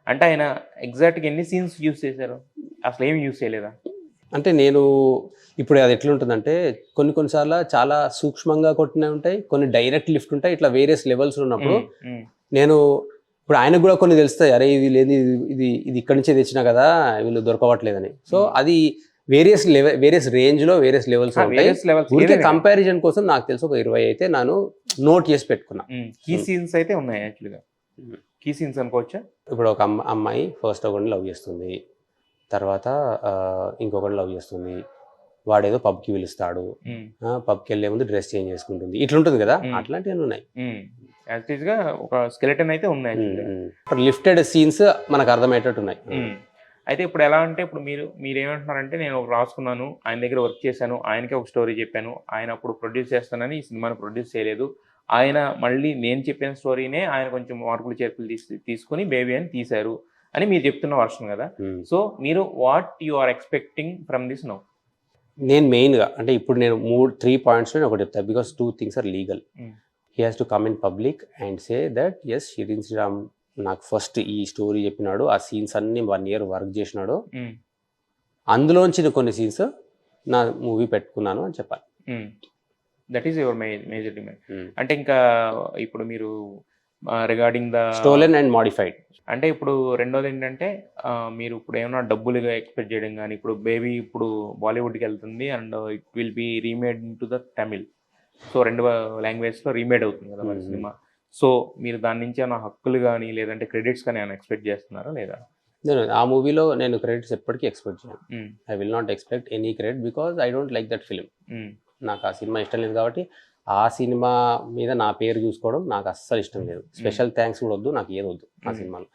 అంటే ఆయన ఎగ్జాక్ట్‌గా ఎన్ని సీన్స్ యూజ్ చేశారు? అసలు ఏమి యూజ్ చేయలేదా? అంటే నేను ఇప్పుడు అది ఎట్లుంటుందంటే కొన్ని సార్లు చాలా సూక్ష్మంగా కొట్టినవి ఉంటాయి. కొన్ని డైరెక్ట్ లిఫ్ట్ ఉంటాయి. ఇట్లా వేరియస్ లెవెల్స్ ఉన్నప్పుడు నేను ఇప్పుడు ఆయనకు కూడా కొన్ని తెలుస్తాయి. అరే ఇది లేదు ఇది ఇక్కడి నుంచే తెచ్చినా కదా వీళ్ళు దొరకవట్లేదని. సో అది వేరియస్ రేంజ్‌లో వేరియస్ లెవెల్స్ ఉంటాయి. వేరియస్ లెవెల్స్ ఊరికే కంపారిజన్ కోసం నాకు తెలిసి ఒక 20 అయితే నేను నోట్ చేసి పెట్టుకున్నా. కీ సీన్స్ అయితే ఉన్నాయి యాక్చువల్‌గా. కీ సీన్స్ అనుకోవచ్చా? ఇప్పుడు ఒక అమ్మాయి ఫస్ట్ ఒకడిని లవ్ చేస్తుంది. తర్వాత ఇంకొకడిని లవ్ చేస్తుంది. వాడేదో పబ్‌కి పిలుస్తాడు. పబ్‌కి వెళ్ళే ముందు డ్రెస్ చేంజ్ చేసుకుంటుంది. ఇట్లుంటుంది కదా, అట్లాంటివన్నీ ఉన్నాయి. యాజ్ ఇట్ ఈస్‌గా ఒక స్కెలెటన్ అయితే ఉంది యాక్చువల్‌గా. లిఫ్టెడ్ సీన్స్ మనకు అర్థమయ్యేటట్టు ఉన్నాయి. అయితే ఇప్పుడు ఎలా అంటే ఇప్పుడు మీరేమంటున్నారంటే నేను రాసుకున్నాను, ఆయన దగ్గర వర్క్ చేశాను, ఆయనకే ఒక స్టోరీ చెప్పాను, ఆయన అప్పుడు ప్రొడ్యూస్ చేస్తానని ఈ సినిమాని ప్రొడ్యూస్ చేయలేదు. ఆయన మళ్ళీ నేను చెప్పిన స్టోరీనే ఆయన కొంచెం మార్పులు చేర్పులు తీసుకొని బేబీ అని తీశారు అని మీరు చెప్తున్న వర్షన్ కదా. సో మీరు what you are expecting from this now? నేను మెయిన్గా అంటే ఇప్పుడు నేను 3 పాయింట్స్ ఒకటి చెప్తాను. Because 2 things are legal. He has to come in public and say that yes Shirin Shriram నాకు ఫస్ట్ ఈ స్టోరీ చెప్పినాడు, ఆ సీన్స్ అన్ని 1 year వర్క్ చేసినాడు, అందులోంచి కొన్ని సీన్స్ నా మూవీ పెట్టుకున్నాను అని చెప్పాలి. That is your major demand. అంటే ఇంకా ఇప్పుడు మీరు regarding the stolen and modified అంటే ఇప్పుడు రెండోది ఏంటంటే మీరు ఇప్పుడు ఏమైనా డబ్బులుగా ఎక్స్పెక్ట్ చేయడం కానీ, ఇప్పుడు బేబీ ఇప్పుడు బాలీవుడ్కి వెళ్తుంది and it will be remade in to the Tamil. So 2 లాంగ్వేజ్లో రీమేడ్ అవుతుంది కదా మన సినిమా. సో మీరు దాని నుంచి ఏమైనా హక్కులు కానీ లేదంటే క్రెడిట్స్ కానీ ఏమైనా ఎక్స్పెక్ట్ చేస్తున్నారా లేదా? నేను ఆ మూవీలో నేను క్రెడిట్స్ ఎప్పటికీ ఎక్స్పెక్ట్ చేయను. I will not expect any credit because I don't like that film. నాకు ఆ సినిమా ఇష్టం లేదు కాబట్టి ఆ సినిమా మీద నా పేరు చూసుకోవడం నాకు అస్సలు ఇష్టం లేదు. స్పెషల్ థ్యాంక్స్ కూడా వద్దు, నాకు ఏది వద్దు ఆ సినిమాలో.